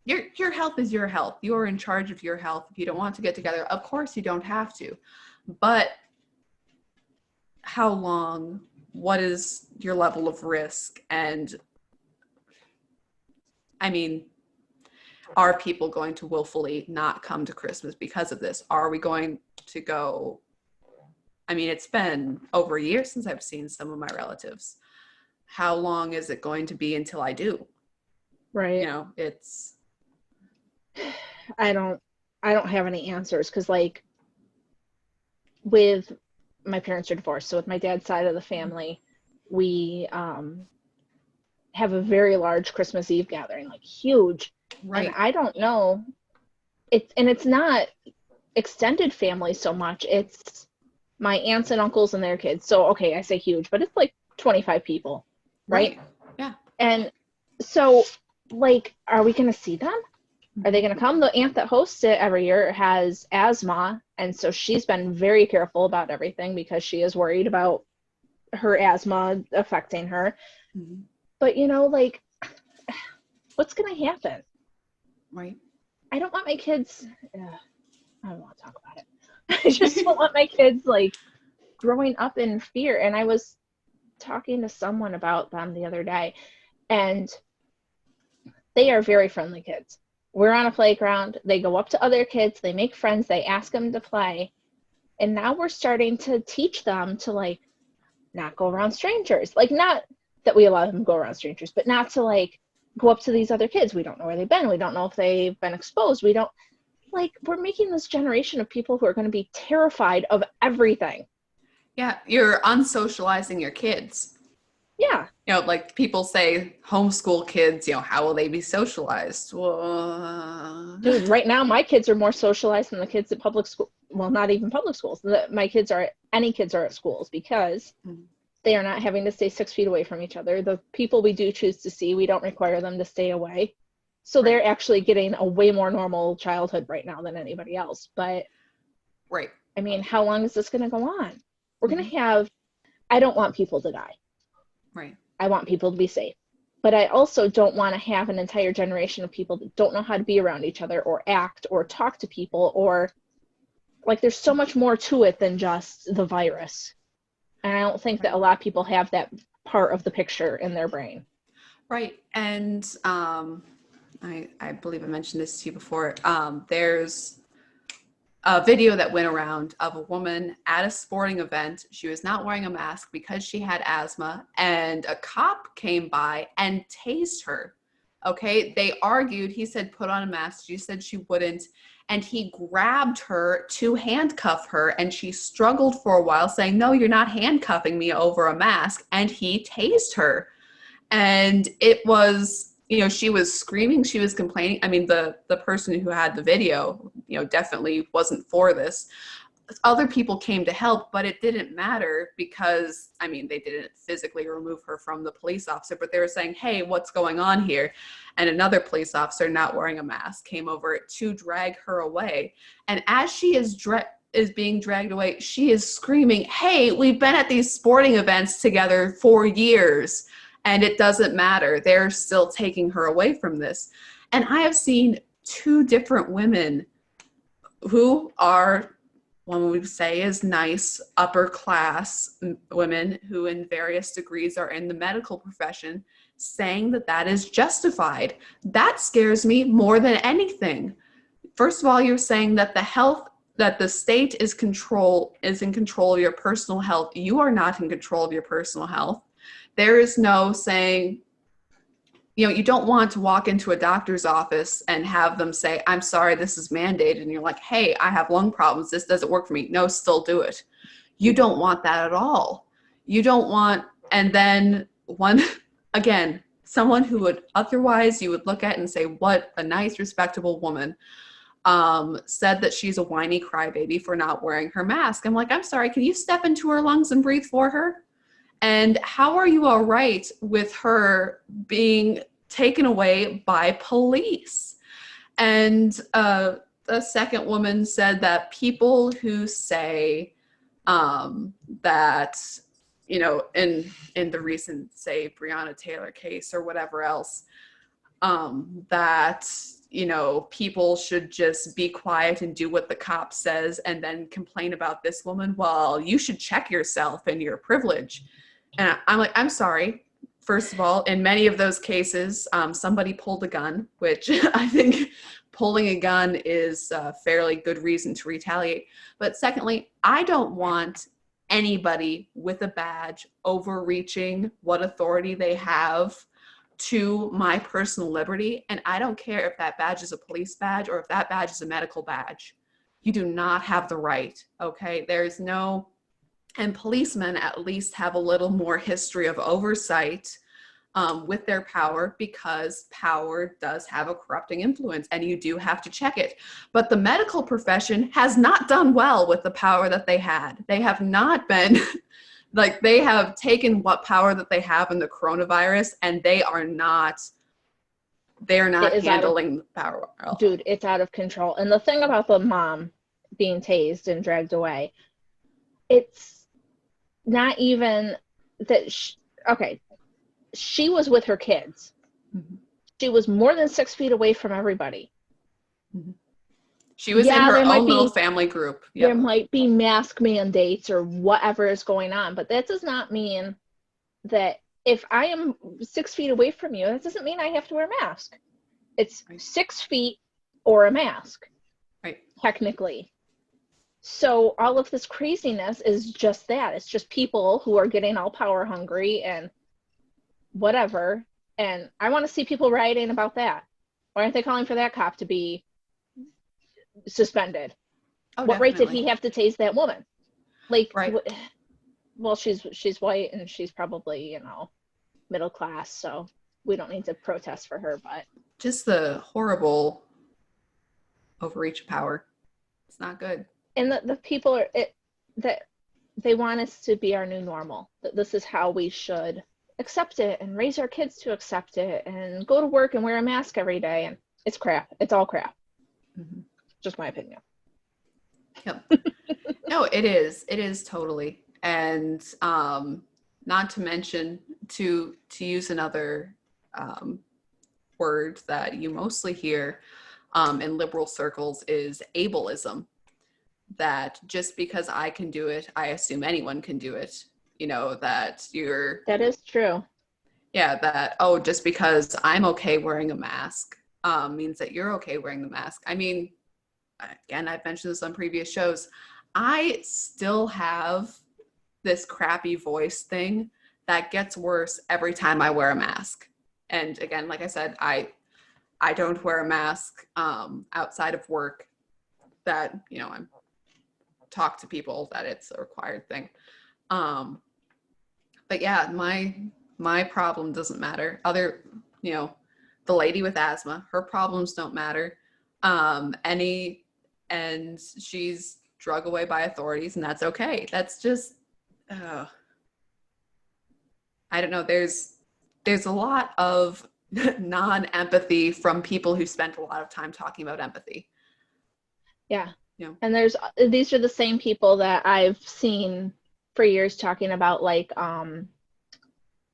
your health is your health, you're in charge of your health. If you don't want to get together, of course you don't have to. But how long? What is your level of risk? And are people going to willfully not come to Christmas because of this? Are we going to go? It's been over a year since I've seen some of my relatives. How long is it going to be until I do? Right. I don't have any answers because, like, with my parents are divorced, so with my dad's side of the family, we have a very large Christmas Eve gathering, like huge. Right. And I don't know. It's not extended family so much. It's my aunts and uncles and their kids. So, okay, I say huge, but it's like 25 people, right? Yeah. And so, like, are we going to see them? Are they going to come? The aunt that hosts it every year has asthma, and so she's been very careful about everything because she is worried about her asthma affecting her. Mm-hmm. But, like, what's going to happen? Right. I don't want my kids, I don't want to talk about it. I just don't want my kids, like, growing up in fear. And I was talking to someone about them the other day, and they are very friendly kids. We're on a playground. They go up to other kids. They make friends. They ask them to play. And now we're starting to teach them to like not go around strangers. Like, not that we allow them to go around strangers, but not to like go up to these other kids. We don't know where they've been. We don't know if they've been exposed. We don't, like, we're making this generation of people who are going to be terrified of everything. Yeah, you're unsocializing your kids. Yeah. You know, like people say, homeschool kids, you know, how will they be socialized? Well, Dude, right now my kids are more socialized than the kids at public school. Well, not even public schools. My kids are, any kids are at schools, because they are not having to stay 6 feet away from each other. The people we do choose to see, we don't require them to stay away. So Right. they're actually getting a way more normal childhood right now than anybody else. But Right. I mean, how long is this going to go on? We're going to have, I don't want people to die. Right. I want people to be safe. But I also don't want to have an entire generation of people that don't know how to be around each other or act or talk to people, or like, there's so much more to it than just the virus. And I don't think that a lot of people have that part of the picture in their brain. Right. And I believe I mentioned this to you before. There's a video that went around of a woman at a sporting event. She was not wearing a mask because she had asthma, and a cop came by and tased her. Okay. They argued. He said, put on a mask. She said she wouldn't. And he grabbed her to handcuff her, and she struggled for a while, saying, no, you're not handcuffing me over a mask. And he tased her. And it was, you know, she was screaming, she was complaining. I mean, the person who had the video, you know, definitely wasn't for this. Other people came to help, but it didn't matter because, I mean, they didn't physically remove her from the police officer, but they were saying, hey, what's going on here? And another police officer, not wearing a mask, came over to drag her away. And as she is being dragged away, she is screaming, hey, we've been at these sporting events together for years, and it doesn't matter. They're still taking her away from this. And I have seen two different women who are, one we say is nice, upper class women who in various degrees are in the medical profession, saying that that is justified. That scares me more than anything. First of all, you're saying that the state is in control of your personal health. You are not in control of your personal health. There is no saying, you know, you don't want to walk into a doctor's office and have them say, I'm sorry, this is mandated. And you're like, hey, I have lung problems. This doesn't work for me. No, still do it. You don't want that at all. You don't want, and then someone who would otherwise you would look at and say, what a nice, respectable woman, said that she's a whiny crybaby for not wearing her mask. I'm like, I'm sorry, can you step into her lungs and breathe for her? And how are you all right with her being taken away by police? And the second woman said that people who say that, you know, in the recent, say, Breonna Taylor case or whatever else, that, you know, people should just be quiet and do what the cop says and then complain about this woman. Well, you should check yourself and your privilege. And I'm like, I'm sorry. First of all, in many of those cases, somebody pulled a gun, which I think pulling a gun is a fairly good reason to retaliate. But secondly, I don't want anybody with a badge overreaching what authority they have to my personal liberty. And I don't care if that badge is a police badge or if that badge is a medical badge. You do not have the right, okay? There's no... And policemen at least have a little more history of oversight with their power, because power does have a corrupting influence and you do have to check it. But the medical profession has not done well with the power that they had. They have not been, like, they have taken what power that they have in the coronavirus and they are not handling the power well. Dude, it's out of control. And the thing about the mom being tased and dragged away, it's not even that she was with her kids. Mm-hmm. She was more than 6 feet away from everybody. Mm-hmm. She was in her own little family group. Yep. There might be mask mandates or whatever is going on, but that does not mean that if I am 6 feet away from you, that doesn't mean I have to wear a mask. It's 6 feet or a mask, right? Technically. So all of this craziness is just that. It's just people who are getting all power hungry and whatever. And I want to see people rioting about that. Why aren't they calling for that cop to be suspended? Oh, What right did definitely. he have to tase that woman? Like, Right. well, she's white and she's probably, you know, middle class, so we don't need to protest for her. But Just the horrible overreach of power. It's not good. and the people are that they want us to be our new normal. That this is how we should accept it and raise our kids to accept it and go to work and wear a mask every day. And it's crap. It's all crap. Mm-hmm. Just my opinion. Yep. No, it is. It is totally. And not to mention, to use another word that you mostly hear in liberal circles is ableism. That just because I can do it, I assume anyone can do it. You know, that That is true. yeah, that, oh, just because I'm okay wearing a mask means that you're okay wearing the mask. I mean, again, I've mentioned this on previous shows. I still have this crappy voice thing that gets worse every time I wear a mask. And again, like I said, I don't wear a mask outside of work. That, you know, I'm talk to people that it's a required thing. But yeah, my problem doesn't matter. Other, you know, the lady with asthma, her problems don't matter. And she's drug away by authorities, and that's okay. That's just, I don't know. There's a lot of non-empathy from people who spent a lot of time talking about empathy. Yeah. You know? And these are the same people that I've seen for years talking about like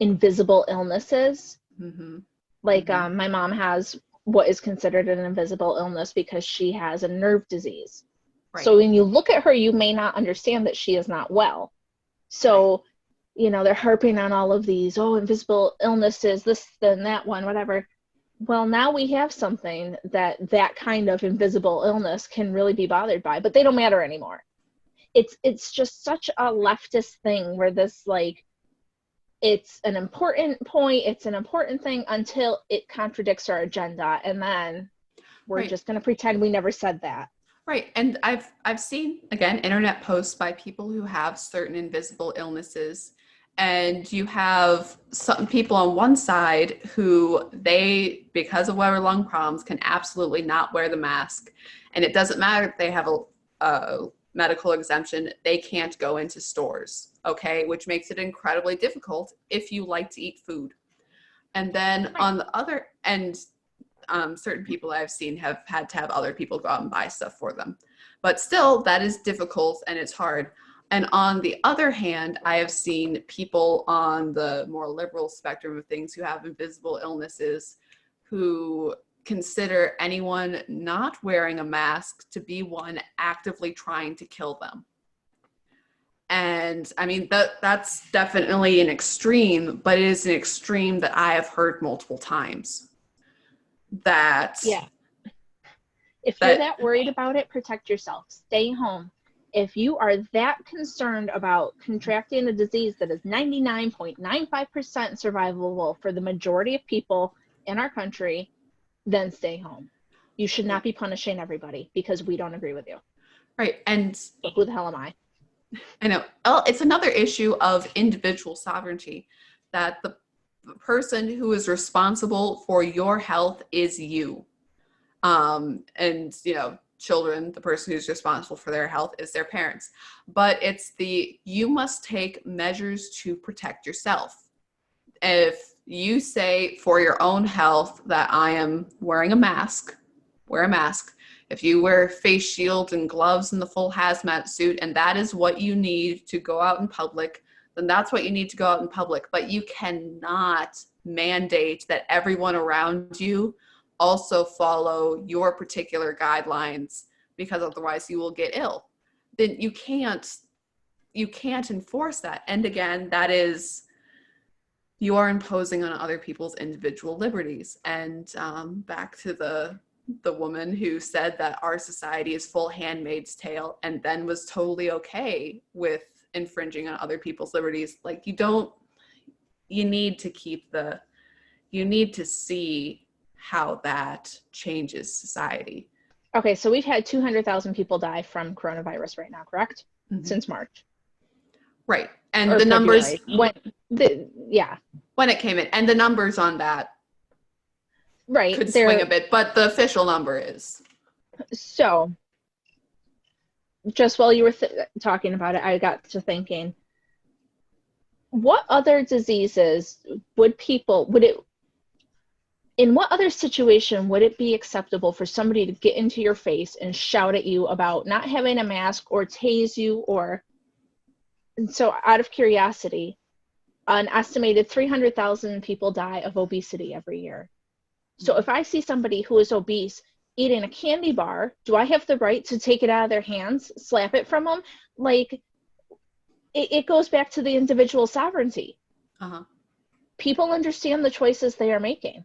invisible illnesses. Mm-hmm. Like Mm-hmm. my mom has what is considered an invisible illness because she has a nerve disease. Right. So when you look at her, you may not understand that she is not well. So, right. You know, they're harping on all of these, oh, invisible illnesses, this, then that one, whatever. Well, now we have something that kind of invisible illness can really be bothered by, but they don't matter anymore. It's just such a leftist thing where this, like, it's an important point, it's an important thing until it contradicts our agenda, and then we're right. Just going to pretend we never said that. Right. And I've seen, again, internet posts by people who have certain invisible illnesses, and you have some people on one side who they, because of whatever lung problems, can absolutely not wear the mask. And it doesn't matter if they have a medical exemption, they can't go into stores, okay? Which makes it incredibly difficult if you like to eat food. And then on the other end, certain people I've seen have had to have other people go out and buy stuff for them. But still, that is difficult and it's hard. And on the other hand, I have seen people on the more liberal spectrum of things who have invisible illnesses who consider anyone not wearing a mask to be one actively trying to kill them. And I mean, that's definitely an extreme, but it is an extreme that I have heard multiple times. Yeah. If you're that worried about it, protect yourself. Stay home. If you are that concerned about contracting a disease that is 99.95% survivable for the majority of people in our country, then stay home. You should not be punishing everybody because we don't agree with you. Right. And so who the hell am I? I know. Well, it's another issue of individual sovereignty, that the person who is responsible for your health is you. And, you know, children, the person who's responsible for their health is their parents. But it's you must take measures to protect yourself. If you say for your own health that I am wearing a mask, wear a mask. If you wear face shield and gloves and the full hazmat suit, and that is what you need to go out in public, then that's what you need to go out in public. But you cannot mandate that everyone around you also follow your particular guidelines, because otherwise you will get ill. Then you can't enforce that. And again, that is, you are imposing on other people's individual liberties. And back to the the woman who said that our society is full Handmaid's Tale and then was totally okay with infringing on other people's liberties. Like, you need to see how that changes society. Okay, so we've had 200,000 people die from coronavirus right now, correct? Mm-hmm. Since March. Right. And the numbers, when it came in, and the numbers on that could swing a bit, but the official number is. So, just while you were talking about it, I got to thinking, what other diseases in what other situation would it be acceptable for somebody to get into your face and shout at you about not having a mask or tase you and so out of curiosity, an estimated 300,000 people die of obesity every year. So if I see somebody who is obese eating a candy bar, do I have the right to take it out of their hands, slap it from them? Like, it goes back to the individual sovereignty. Uh-huh. People understand the choices they are making.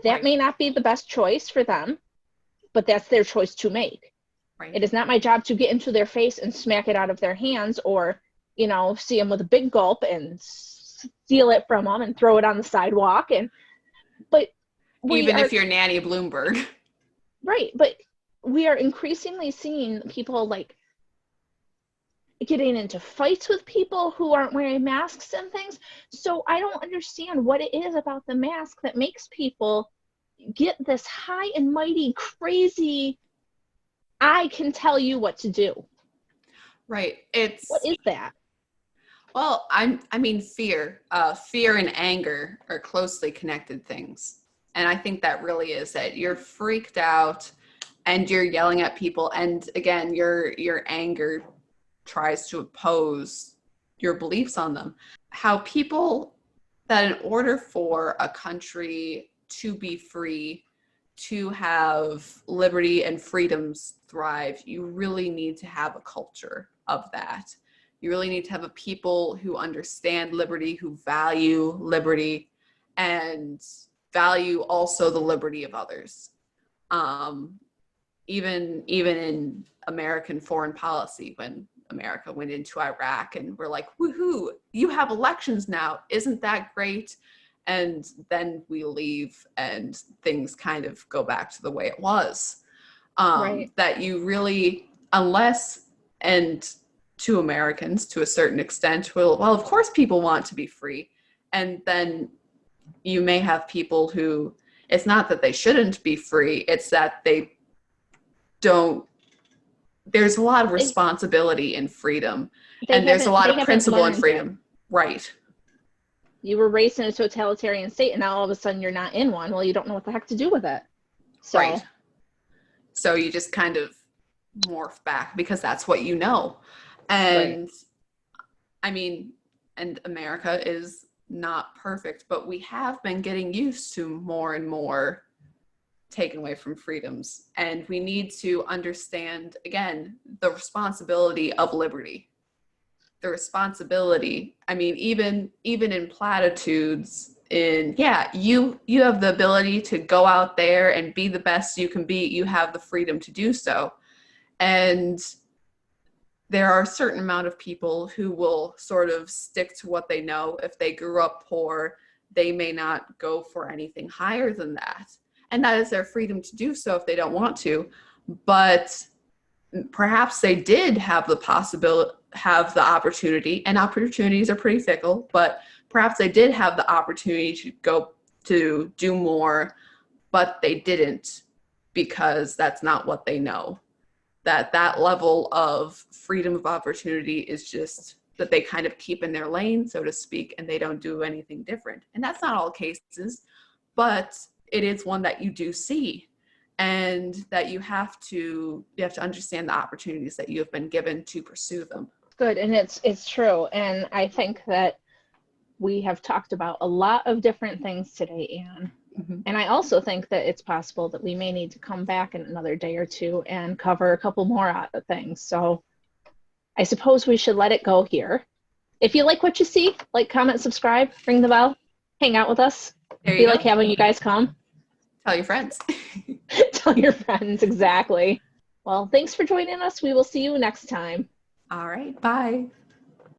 That may not be the best choice for them, but that's their choice to make. Right. It is not my job to get into their face and smack it out of their hands, or, see them with a big gulp and steal it from them and throw it on the sidewalk. But even if you're Nanny Bloomberg. Right, but we are increasingly seeing people like getting into fights with people who aren't wearing masks and things. So I don't understand what it is about the mask that makes people get this high and mighty, crazy, I can tell you what to do. Right. What is that? Well, I mean, fear and anger are closely connected things. And I think that really is that you're freaked out and you're yelling at people. And again, your anger tries to oppose your beliefs on them. How people, that in order for a country to be free, to have liberty and freedoms thrive, you really need to have a culture of that. You really need to have a people who understand liberty, who value liberty, and value also the liberty of others. Even in American foreign policy, when America went into Iraq and we're like, woohoo, you have elections now, isn't that great? And then we leave and things kind of go back to the way it was. Right. That you really, unless, and to Americans to a certain extent, well, of course people want to be free. And then you may have people who, it's not that they shouldn't be free, it's that they don't, there's a lot of responsibility in freedom, and there's a lot of principle in freedom. Right. You were raised in a totalitarian state, and now all of a sudden you're not in one. Well, you don't know what the heck to do with it. So. Right. So you just kind of morph back because that's what you know. And right. I mean, and America is not perfect, but we have been getting used to more and more taken away from freedoms. And we need to understand, again, the responsibility of liberty. The responsibility, I mean, even in platitudes, you have the ability to go out there and be the best you can be. You have the freedom to do so. And there are a certain amount of people who will sort of stick to what they know. If they grew up poor, they may not go for anything higher than that. And that is their freedom to do so if they don't want to. But perhaps they did have the opportunity, and opportunities are pretty fickle, but perhaps they did have the opportunity to go to do more, but they didn't because that's not what they know. That level of freedom of opportunity is just that they kind of keep in their lane, so to speak, and they don't do anything different. And that's not all cases, but it is one that you do see, and that you have to understand the opportunities that you have been given to pursue them. Good, and it's true. And I think that we have talked about a lot of different things today, Anne. Mm-hmm. And I also think that it's possible that we may need to come back in another day or two and cover a couple more things. So I suppose we should let it go here. If you like what you see, like, comment, subscribe, ring the bell, hang out with us. Like having you guys come. Tell your friends. Tell your friends, exactly. Well, thanks for joining us. We will see you next time. All right, bye.